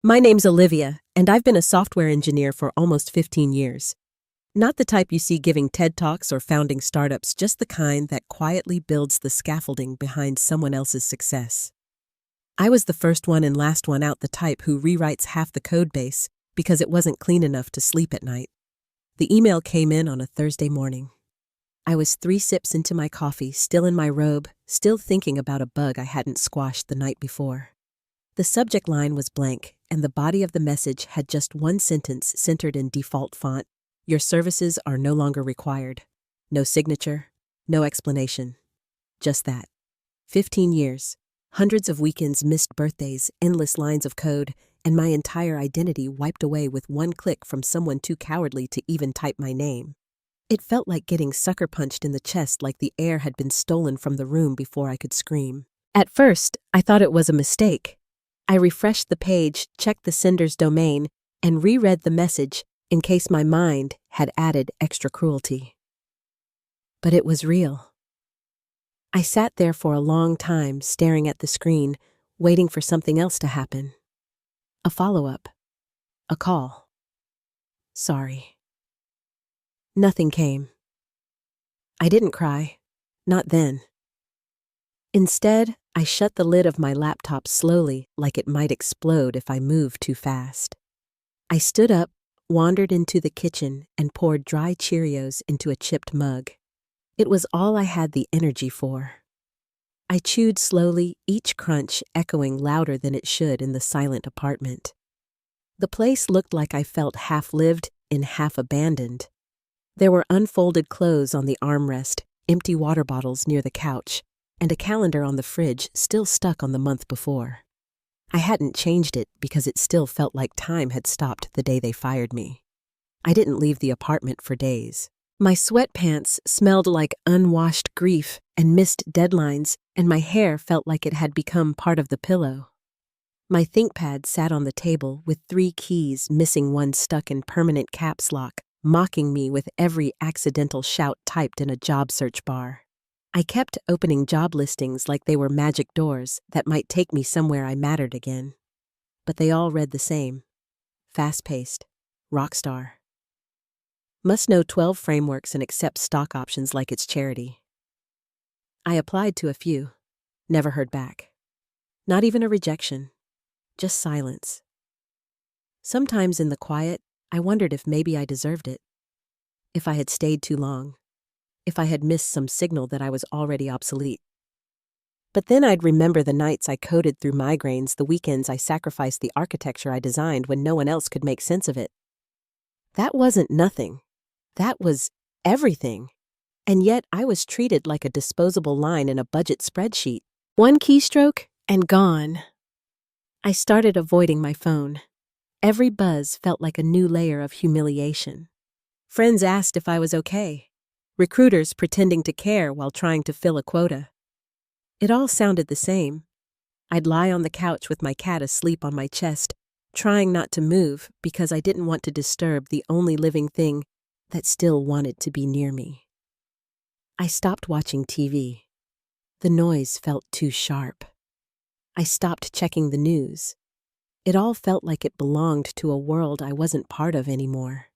My name's Olivia, and I've been a software engineer for almost 15 years. Not the type you see giving TED Talks or founding startups, just the kind that quietly builds the scaffolding behind someone else's success. I was the first one and last one out, the type who rewrites half the code base because it wasn't clean enough to sleep at night. The email came in on a Thursday morning. I was 3 sips into my coffee, still in my robe, still thinking about a bug I hadn't squashed the night before. The subject line was blank, and the body of the message had just one sentence centered in default font: "Your services are no longer required." No signature, no explanation. Just that. 15 years, hundreds of weekends, missed birthdays, endless lines of code, and my entire identity wiped away with one click from someone too cowardly to even type my name. It felt like getting sucker punched in the chest, like the air had been stolen from the room before I could scream. At first, I thought it was a mistake. I refreshed the page, checked the sender's domain, and reread the message in case my mind had added extra cruelty. But it was real. I sat there for a long time, staring at the screen, waiting for something else to happen. A follow-up. A call. Sorry. Nothing came. I didn't cry. Not then. Instead, I shut the lid of my laptop slowly, like it might explode if I moved too fast. I stood up, wandered into the kitchen, and poured dry Cheerios into a chipped mug. It was all I had the energy for. I chewed slowly, each crunch echoing louder than it should in the silent apartment. The place looked like I felt half-lived and half-abandoned. There were unfolded clothes on the armrest, empty water bottles near the couch, and a calendar on the fridge still stuck on the month before. I hadn't changed it because it still felt like time had stopped the day they fired me. I didn't leave the apartment for days. My sweatpants smelled like unwashed grief and missed deadlines, and my hair felt like it had become part of the pillow. My ThinkPad sat on the table with 3 keys, missing one stuck in permanent caps lock, mocking me with every accidental shout typed in a job search bar. I kept opening job listings like they were magic doors that might take me somewhere I mattered again. But they all read the same. Fast-paced. Rockstar. Must know 12 frameworks and accept stock options like it's charity. I applied to a few. Never heard back. Not even a rejection. Just silence. Sometimes in the quiet, I wondered if maybe I deserved it. If I had stayed too long. If I had missed some signal that I was already obsolete. But then I'd remember the nights I coded through migraines, the weekends I sacrificed the architecture I designed when no one else could make sense of it. That wasn't nothing. That was everything. And yet I was treated like a disposable line in a budget spreadsheet. One keystroke and gone. I started avoiding my phone. Every buzz felt like a new layer of humiliation. Friends asked if I was okay. Recruiters pretending to care while trying to fill a quota. It all sounded the same. I'd lie on the couch with my cat asleep on my chest, trying not to move because I didn't want to disturb the only living thing that still wanted to be near me. I stopped watching TV. The noise felt too sharp. I stopped checking the news. It all felt like it belonged to a world I wasn't part of anymore.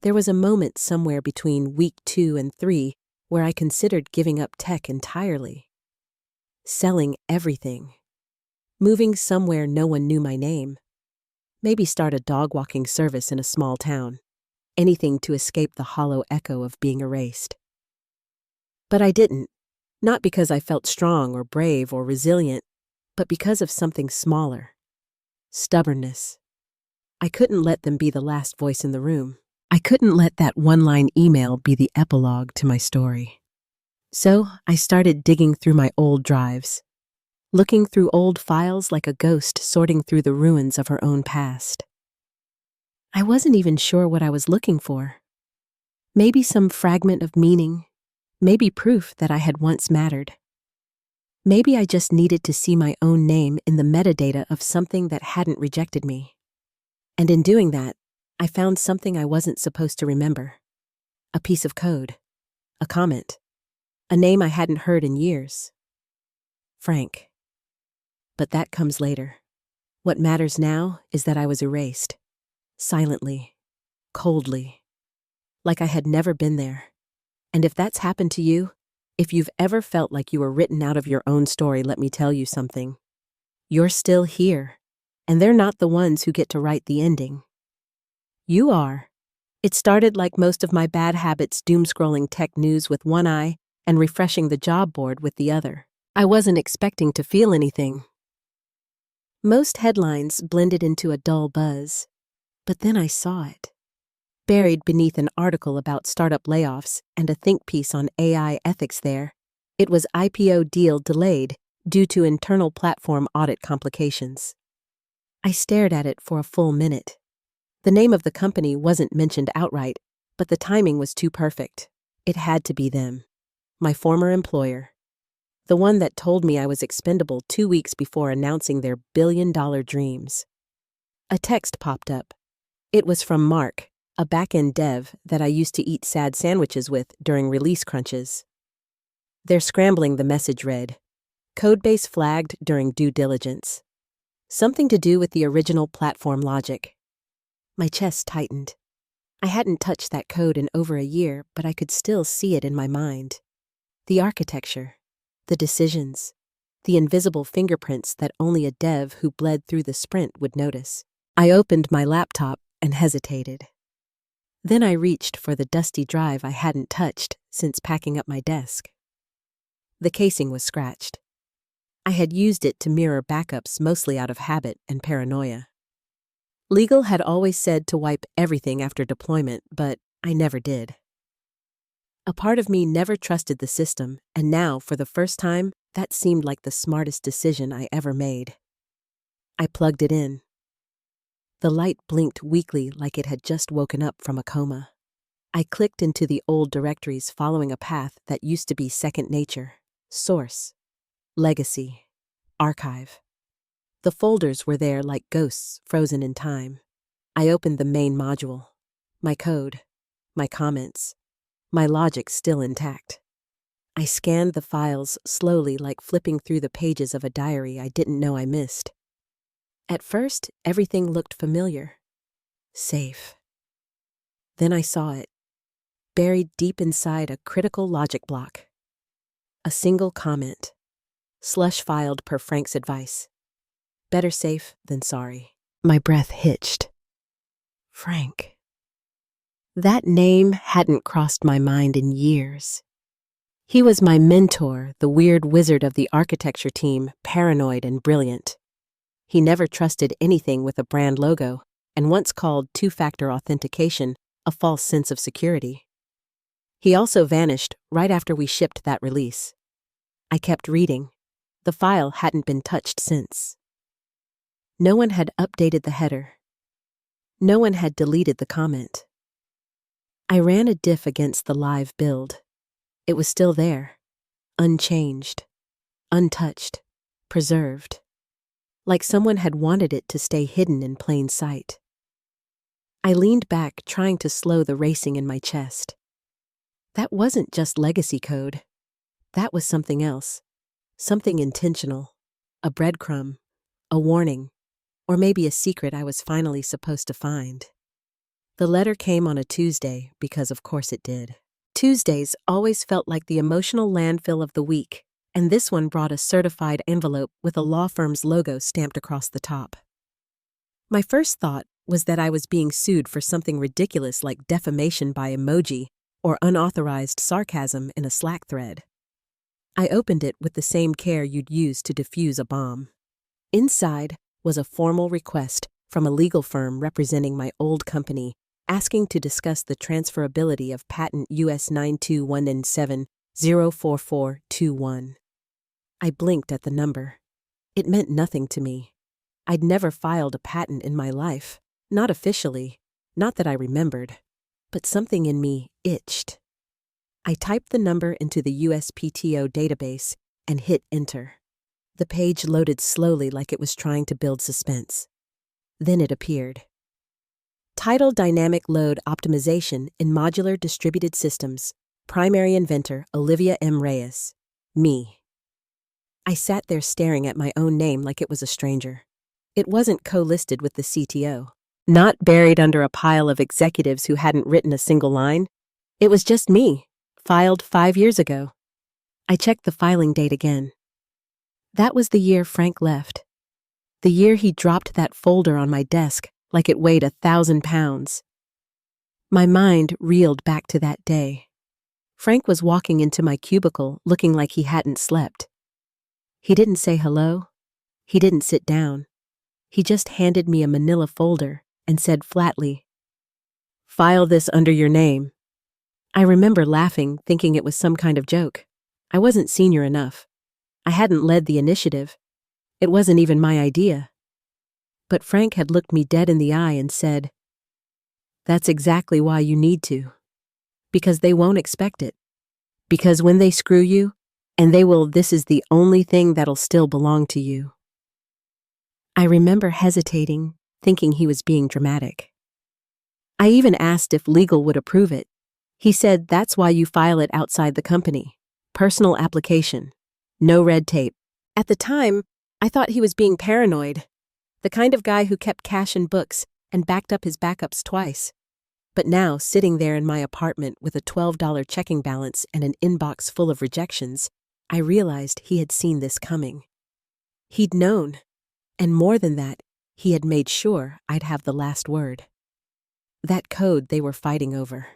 There was a moment somewhere between week 2 and 3 where I considered giving up tech entirely. Selling everything. Moving somewhere no one knew my name. Maybe start a dog-walking service in a small town. Anything to escape the hollow echo of being erased. But I didn't. Not because I felt strong or brave or resilient, but because of something smaller. Stubbornness. I couldn't let them be the last voice in the room. I couldn't let that one-line email be the epilogue to my story. So I started digging through my old drives, looking through old files like a ghost sorting through the ruins of her own past. I wasn't even sure what I was looking for. Maybe some fragment of meaning, maybe proof that I had once mattered. Maybe I just needed to see my own name in the metadata of something that hadn't rejected me. And in doing that, I found something I wasn't supposed to remember. A piece of code. A comment. A name I hadn't heard in years. Frank. But that comes later. What matters now is that I was erased. Silently. Coldly. Like I had never been there. And if that's happened to you, if you've ever felt like you were written out of your own story, let me tell you something. You're still here, and they're not the ones who get to write the ending. You are. It started like most of my bad habits, doom-scrolling tech news with one eye and refreshing the job board with the other. I wasn't expecting to feel anything. Most headlines blended into a dull buzz, but then I saw it. Buried beneath an article about startup layoffs and a think piece on AI ethics there, it was IPO deal delayed due to internal platform audit complications. I stared at it for a full minute. The name of the company wasn't mentioned outright, but the timing was too perfect. It had to be them. My former employer. The one that told me I was expendable 2 weeks before announcing their billion-dollar dreams. A text popped up. It was from Mark, a back-end dev that I used to eat sad sandwiches with during release crunches. They're scrambling, the message read. Codebase flagged during due diligence. Something to do with the original platform logic. My chest tightened. I hadn't touched that code in over a year, but I could still see it in my mind. The architecture, the decisions, the invisible fingerprints that only a dev who bled through the sprint would notice. I opened my laptop and hesitated. Then I reached for the dusty drive I hadn't touched since packing up my desk. The casing was scratched. I had used it to mirror backups mostly out of habit and paranoia. Legal had always said to wipe everything after deployment, but I never did. A part of me never trusted the system, and now, for the first time, that seemed like the smartest decision I ever made. I plugged it in. The light blinked weakly like it had just woken up from a coma. I clicked into the old directories following a path that used to be second nature. Source. Legacy. Archive. The folders were there like ghosts frozen in time. I opened the main module. My code. My comments. My logic still intact. I scanned the files slowly like flipping through the pages of a diary I didn't know I missed. At first, everything looked familiar. Safe. Then I saw it. Buried deep inside a critical logic block. A single comment. Slush filed per Frank's advice. Better safe than sorry. My breath hitched. Frank. That name hadn't crossed my mind in years. He was my mentor, the weird wizard of the architecture team, paranoid and brilliant. He never trusted anything with a brand logo, and once called two-factor authentication a false sense of security. He also vanished right after we shipped that release. I kept reading. The file hadn't been touched since. No one had updated the header. No one had deleted the comment. I ran a diff against the live build. It was still there, unchanged, untouched, preserved, like someone had wanted it to stay hidden in plain sight. I leaned back, trying to slow the racing in my chest. That wasn't just legacy code. That was something else, something intentional, a breadcrumb, a warning, or maybe a secret I was finally supposed to find. The letter came on a Tuesday because of course it did. Tuesdays always felt like the emotional landfill of the week, and this one brought a certified envelope with a law firm's logo stamped across the top. My first thought was that I was being sued for something ridiculous like defamation by emoji or unauthorized sarcasm in a Slack thread. I opened it with the same care you'd use to defuse a bomb. Inside was a formal request from a legal firm representing my old company, asking to discuss the transferability of patent US 921N7-04421. I blinked at the number. It meant nothing to me. I'd never filed a patent in my life, not officially, not that I remembered, but something in me itched. I typed the number into the USPTO database and hit enter. The page loaded slowly like it was trying to build suspense. Then it appeared. Title: Dynamic Load Optimization in Modular Distributed Systems. Primary inventor, Olivia M. Reyes. Me. I sat there staring at my own name like it was a stranger. It wasn't co-listed with the CTO, not buried under a pile of executives who hadn't written a single line. It was just me, filed 5 years ago. I checked the filing date again. That was the year Frank left. The year he dropped that folder on my desk like it weighed 1,000 pounds. My mind reeled back to that day. Frank was walking into my cubicle looking like he hadn't slept. He didn't say hello. He didn't sit down. He just handed me a manila folder and said flatly, "File this under your name." I remember laughing, thinking it was some kind of joke. I wasn't senior enough. I hadn't led the initiative. It wasn't even my idea. But Frank had looked me dead in the eye and said, "That's exactly why you need to. Because they won't expect it. Because when they screw you, and they will, this is the only thing that'll still belong to you." I remember hesitating, thinking he was being dramatic. I even asked if legal would approve it. He said, "That's why you file it outside the company. Personal application. No red tape." At the time, I thought he was being paranoid. The kind of guy who kept cash in books and backed up his backups twice. But now, sitting there in my apartment with a $12 checking balance and an inbox full of rejections, I realized he had seen this coming. He'd known. And more than that, he had made sure I'd have the last word. That code they were fighting over.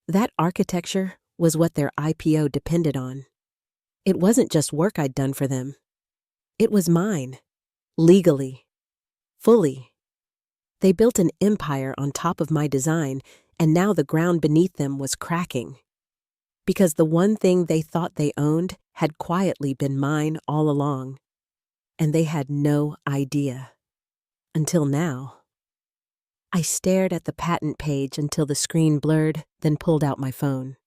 That architecture was what their IPO depended on. It wasn't just work I'd done for them. It was mine. Legally. Fully. They built an empire on top of my design, and now the ground beneath them was cracking. Because the one thing they thought they owned had quietly been mine all along. And they had no idea. Until now. I stared at the patent page until the screen blurred, then pulled out my phone.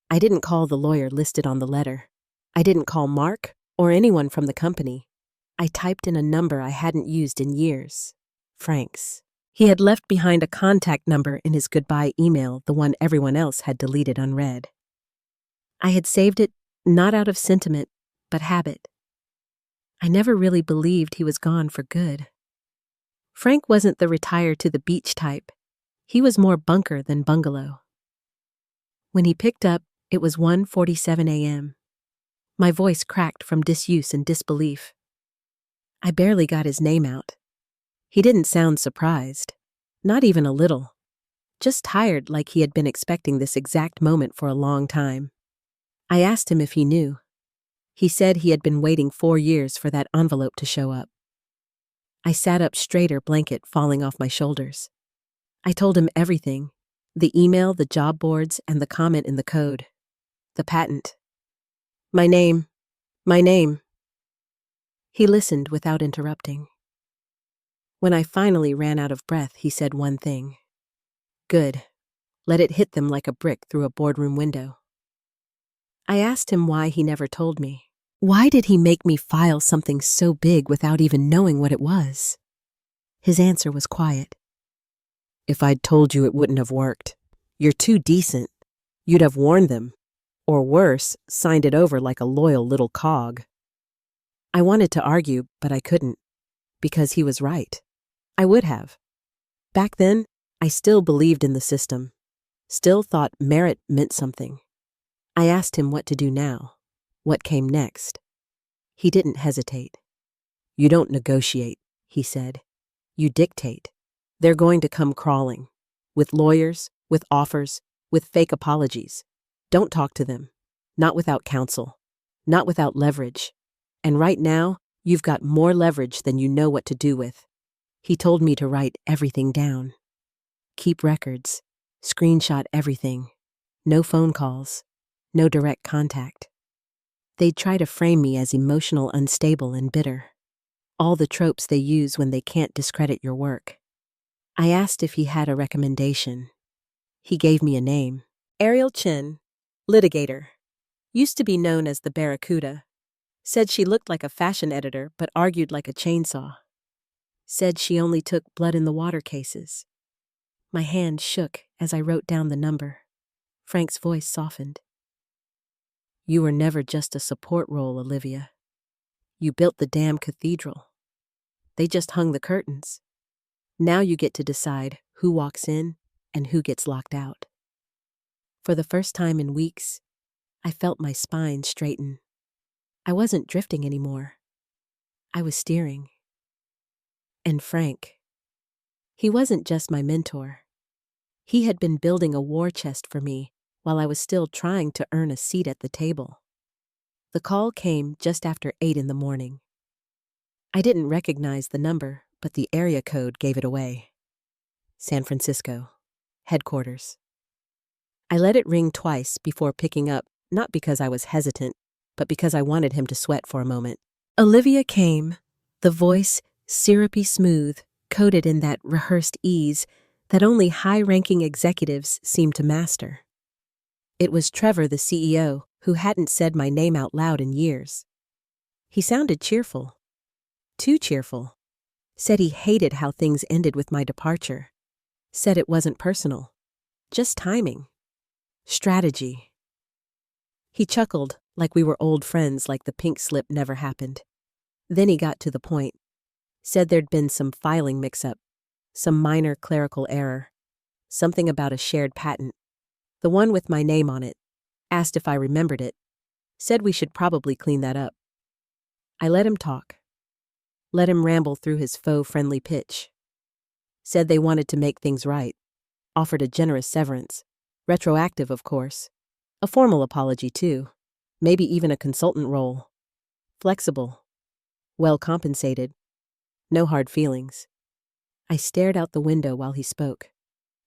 I didn't call the lawyer listed on the letter. I didn't call Mark or anyone from the company. I typed in a number I hadn't used in years. Frank's. He had left behind a contact number in his goodbye email, the one everyone else had deleted unread. I had saved it, not out of sentiment, but habit. I never really believed he was gone for good. Frank wasn't the retire to the beach type. He was more bunker than bungalow. When he picked up, it was 1:47 a.m. My voice cracked from disuse and disbelief. I barely got his name out. He didn't sound surprised. Not even a little. Just tired, like he had been expecting this exact moment for a long time. I asked him if he knew. He said he had been waiting 4 years for that envelope to show up. I sat up straighter, blanket falling off my shoulders. I told him everything. The email, the job boards, and the comment in the code. The patent. My name. He listened without interrupting. When I finally ran out of breath, he said one thing. Good. Let it hit them like a brick through a boardroom window. I asked him why he never told me. Why did he make me file something so big without even knowing what it was? His answer was quiet. If I'd told you, it wouldn't have worked. You're too decent. You'd have warned them. Or worse, signed it over like a loyal little cog. I wanted to argue, but I couldn't. Because he was right. I would have. Back then, I still believed in the system. Still thought merit meant something. I asked him what to do now. What came next? He didn't hesitate. You don't negotiate, he said. You dictate. They're going to come crawling. With lawyers, with offers, with fake apologies. Don't talk to them. Not without counsel. Not without leverage. And right now, you've got more leverage than you know what to do with. He told me to write everything down. Keep records. Screenshot everything. No phone calls. No direct contact. They'd try to frame me as emotional, unstable, and bitter. All the tropes they use when they can't discredit your work. I asked if he had a recommendation. He gave me a name. Ariel Chin, litigator. Used to be known as the Barracuda. Said she looked like a fashion editor but argued like a chainsaw. Said she only took blood in the water cases. My hand shook as I wrote down the number. Frank's voice softened. You were never just a support role, Olivia. You built the damn cathedral. They just hung the curtains. Now you get to decide who walks in and who gets locked out. For the first time in weeks, I felt my spine straighten. I wasn't drifting anymore. I was steering. And Frank, he wasn't just my mentor. He had been building a war chest for me while I was still trying to earn a seat at the table. The call came just after 8 in the morning. I didn't recognize the number, but the area code gave it away. San Francisco, headquarters. I let it ring twice before picking up, not because I was hesitant, but because I wanted him to sweat for a moment. Olivia came, the voice syrupy smooth, coated in that rehearsed ease that only high-ranking executives seem to master. It was Trevor, the CEO, who hadn't said my name out loud in years. He sounded cheerful. Too cheerful. Said he hated how things ended with my departure. Said it wasn't personal. Just timing. Strategy. He chuckled like we were old friends, like the pink slip never happened. Then he got to the point. Said there'd been some filing mix-up, some minor clerical error, something about a shared patent, the one with my name on it. Asked if I remembered it. Said we should probably clean that up. I let him talk. Let him ramble through his faux-friendly pitch. Said they wanted to make things right. Offered a generous severance. Retroactive, of course. A formal apology, too. Maybe even a consultant role. Flexible. Well compensated. No hard feelings. I stared out the window while he spoke.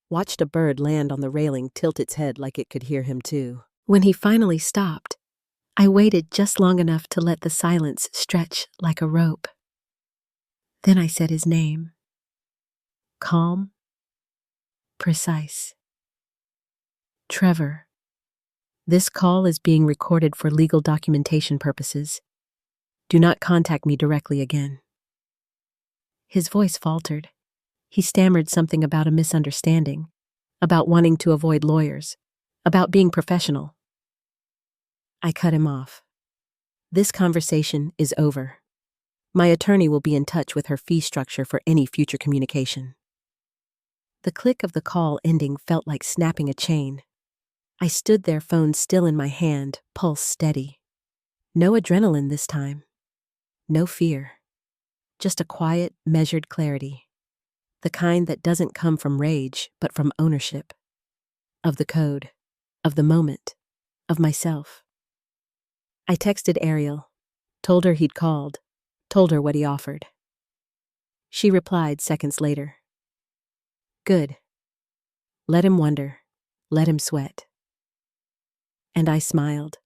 Watched a bird land on the railing, tilt its head like it could hear him, too. When he finally stopped, I waited just long enough to let the silence stretch like a rope. Then I said his name. Calm. Precise. Trevor. This call is being recorded for legal documentation purposes. Do not contact me directly again. His voice faltered. He stammered something about a misunderstanding, about wanting to avoid lawyers, about being professional. I cut him off. This conversation is over. My attorney will be in touch with her fee structure for any future communication. The click of the call ending felt like snapping a chain. I stood there, phone still in my hand, pulse steady. No adrenaline this time. No fear. Just a quiet, measured clarity. The kind that doesn't come from rage, but from ownership. Of the code. Of the moment. Of myself. I texted Ariel. Told her he'd called. Told her what he offered. She replied seconds later. Good. Let him wonder. Let him sweat. And I smiled.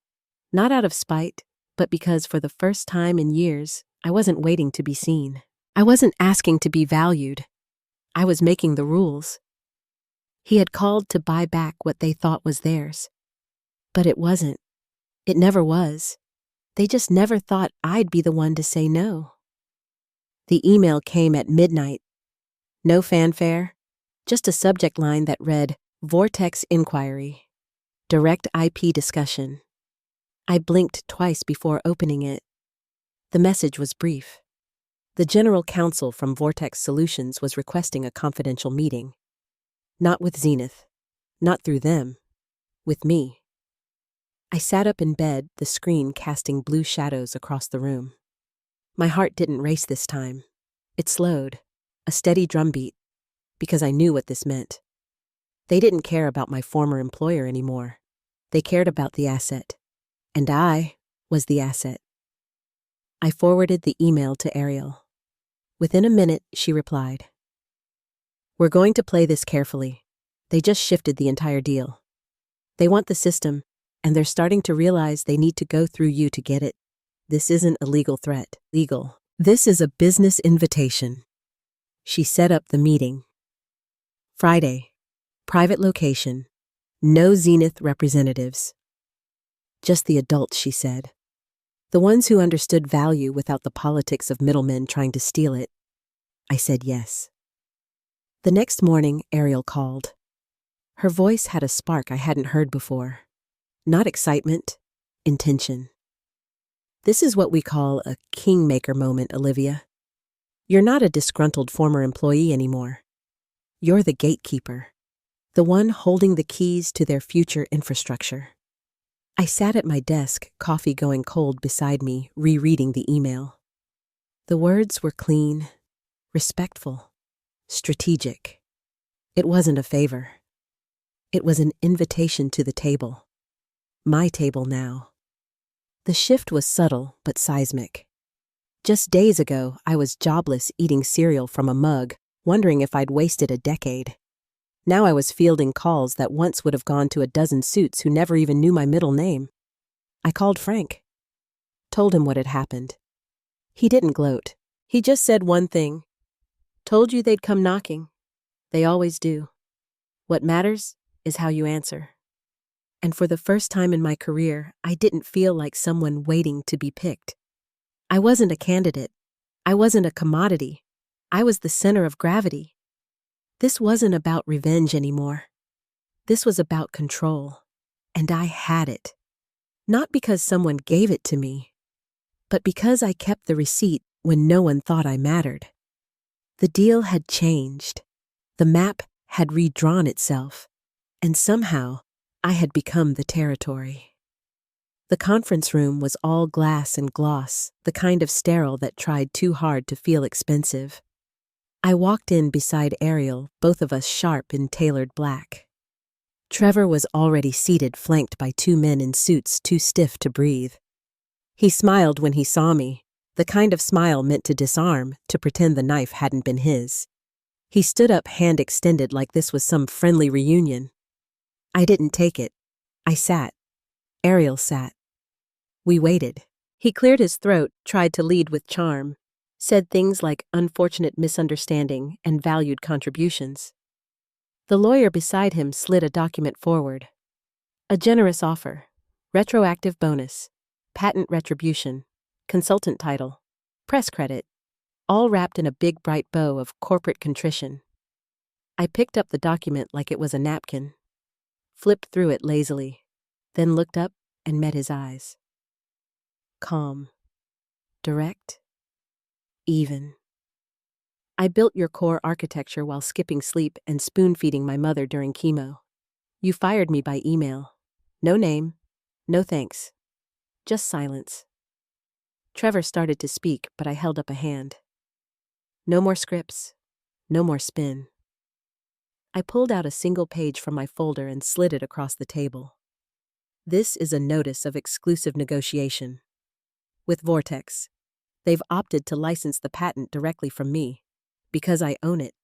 Not out of spite, but because for the first time in years, I wasn't waiting to be seen. I wasn't asking to be valued. I was making the rules. He had called to buy back what they thought was theirs. But it wasn't. It never was. They just never thought I'd be the one to say no. The email came at midnight. No fanfare, just a subject line that read, Vortex Inquiry. Direct IP discussion. I blinked twice before opening it. The message was brief. The general counsel from Vortex Solutions was requesting a confidential meeting. Not with Zenith. Not through them. With me. I sat up in bed, the screen casting blue shadows across the room. My heart didn't race this time. It slowed, a steady drumbeat, because I knew what this meant. They didn't care about my former employer anymore. They cared about the asset. And I was the asset. I forwarded the email to Ariel. Within a minute, she replied. We're going to play this carefully. They just shifted the entire deal. They want the system, and they're starting to realize they need to go through you to get it. This isn't a legal threat. Legal. This is a business invitation. She set up the meeting. Friday. Private location. No Zenith representatives. Just the adults, she said. The ones who understood value without the politics of middlemen trying to steal it. I said yes. The next morning, Ariel called. Her voice had a spark I hadn't heard before. Not excitement, intention. This is what we call a kingmaker moment, Olivia. You're not a disgruntled former employee anymore. You're the gatekeeper, the one holding the keys to their future infrastructure. I sat at my desk, coffee going cold beside me, rereading the email. The words were clean, respectful, strategic. It wasn't a favor. It was an invitation to the table. My table now. The shift was subtle but seismic. Just days ago, I was jobless eating cereal from a mug, wondering if I'd wasted a decade. Now I was fielding calls that once would have gone to a dozen suits who never even knew my middle name. I called Frank. Told him what had happened. He didn't gloat. He just said one thing. Told you they'd come knocking. They always do. What matters is how you answer. And for the first time in my career, I didn't feel like someone waiting to be picked. I wasn't a candidate. I wasn't a commodity. I was the center of gravity. This wasn't about revenge anymore. This was about control. And I had it. Not because someone gave it to me, but because I kept the receipt when no one thought I mattered. The deal had changed. The map had redrawn itself. And somehow, I had become the territory. The conference room was all glass and gloss, the kind of sterile that tried too hard to feel expensive. I walked in beside Ariel, both of us sharp in tailored black. Trevor was already seated, flanked by two men in suits too stiff to breathe. He smiled when he saw me, the kind of smile meant to disarm, to pretend the knife hadn't been his. He stood up, hand extended, like this was some friendly reunion. I didn't take it. I sat. Ariel sat. We waited. He cleared his throat, tried to lead with charm. Said things like unfortunate misunderstanding and valued contributions. The lawyer beside him slid a document forward. A generous offer, retroactive bonus, patent retribution, consultant title, press credit, all wrapped in a big bright bow of corporate contrition. I picked up the document like it was a napkin, flipped through it lazily, then looked up and met his eyes. Calm, direct, even. I built your core architecture while skipping sleep and spoon-feeding my mother during chemo. You fired me by email. No name, no thanks. Just silence. Trevor started to speak, but I held up a hand. No more scripts. No more spin. I pulled out a single page from my folder and slid it across the table. This is a notice of exclusive negotiation. With Vortex. They've opted to license the patent directly from me, because I own it,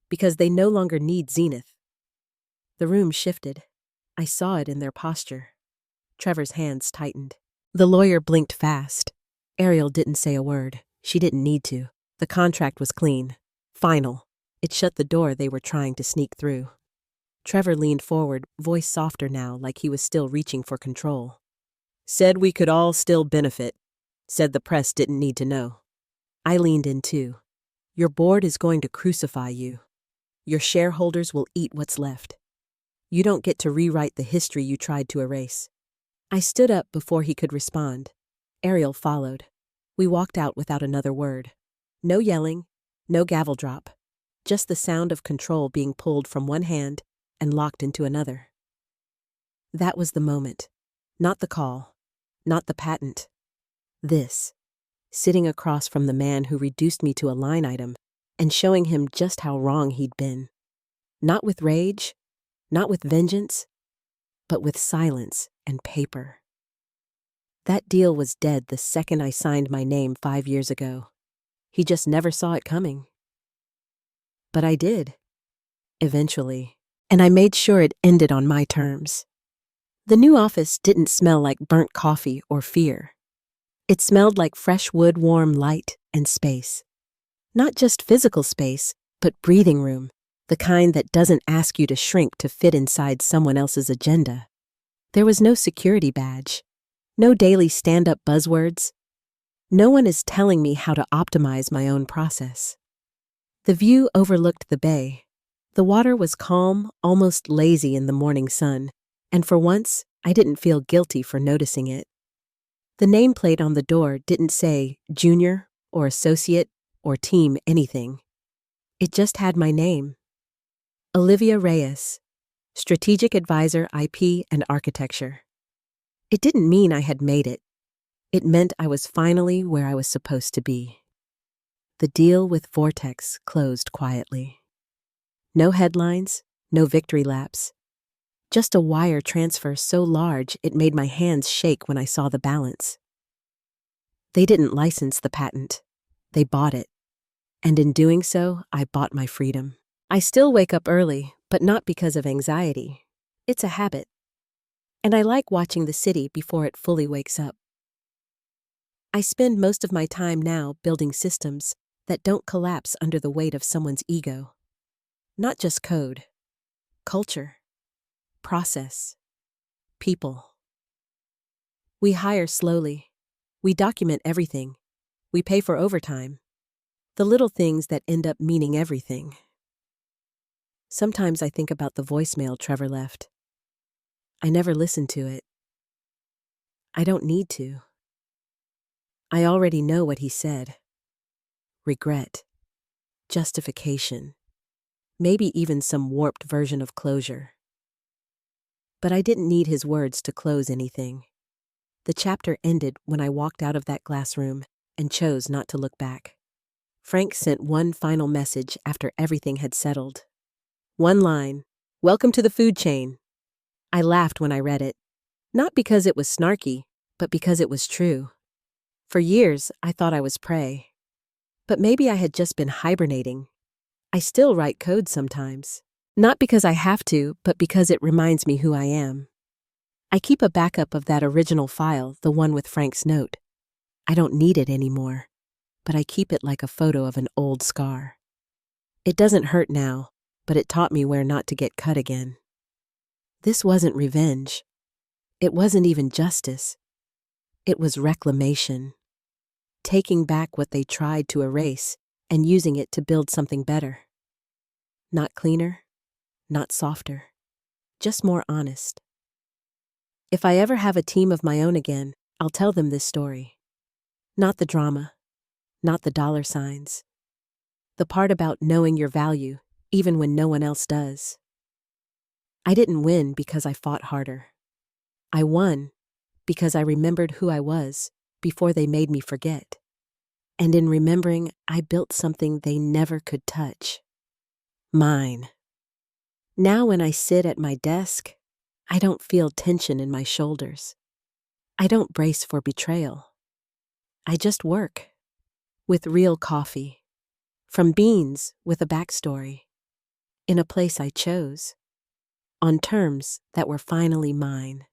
because they no longer need Zenith. The room shifted. I saw it in their posture. Trevor's hands tightened. The lawyer blinked fast. Ariel didn't say a word. She didn't need to. The contract was clean. Final. It shut the door they were trying to sneak through. Trevor leaned forward, voice softer now, like he was still reaching for control. Said we could all still benefit. Said the press didn't need to know. I leaned in too. Your board is going to crucify you. Your shareholders will eat what's left. You don't get to rewrite the history you tried to erase. I stood up before he could respond. Ariel followed. We walked out without another word. No yelling, no gavel drop. Just the sound of control being pulled from one hand and locked into another. That was the moment. Not the call. Not the patent. This, sitting across from the man who reduced me to a line item and showing him just how wrong he'd been. Not with rage, not with vengeance, but with silence and paper. That deal was dead the second I signed my name 5 years ago. He just never saw it coming. But I did, eventually, and I made sure it ended on my terms. The new office didn't smell like burnt coffee or fear. It smelled like fresh wood, warm light, and space. Not just physical space, but breathing room, the kind that doesn't ask you to shrink to fit inside someone else's agenda. There was no security badge, no daily stand-up buzzwords. No one is telling me how to optimize my own process. The view overlooked the bay. The water was calm, almost lazy in the morning sun, and for once, I didn't feel guilty for noticing it. The nameplate on the door didn't say junior or associate, or team anything. It just had my name. Olivia Reyes, Strategic Advisor IP and Architecture. It didn't mean I had made it. It meant I was finally where I was supposed to be. The deal with Vortex closed quietly. No headlines, no victory laps. Just a wire transfer so large it made my hands shake when I saw the balance. They didn't license the patent. They bought it. And in doing so, I bought my freedom. I still wake up early, but not because of anxiety. It's a habit. And I like watching the city before it fully wakes up. I spend most of my time now building systems that don't collapse under the weight of someone's ego. Not just code, culture, process, people. We hire slowly. We document everything. We pay for overtime. The little things that end up meaning everything. Sometimes I think about the voicemail Trevor left. I never listened to it. I don't need to. I already know what he said. Regret. Justification. Maybe even some warped version of closure. But I didn't need his words to close anything. The chapter ended when I walked out of that glass room and chose not to look back. Frank sent one final message after everything had settled. One line, "Welcome to the food chain." I laughed when I read it. Not because it was snarky, but because it was true. For years, I thought I was prey. But maybe I had just been hibernating. I still write code sometimes. Not because I have to, but because it reminds me who I am. I keep a backup of that original file, the one with Frank's note. I don't need it anymore, but I keep it like a photo of an old scar. It doesn't hurt now, but it taught me where not to get cut again. This wasn't revenge. It wasn't even justice. It was reclamation. Taking back what they tried to erase and using it to build something better. Not cleaner, not softer, just more honest. If I ever have a team of my own again, I'll tell them this story. Not the drama, not the dollar signs. The part about knowing your value, even when no one else does. I didn't win because I fought harder. I won because I remembered who I was before they made me forget. And in remembering, I built something they never could touch. Mine. Now when I sit at my desk, I don't feel tension in my shoulders. I don't brace for betrayal. I just work. With real coffee. From beans with a backstory. In a place I chose. On terms that were finally mine.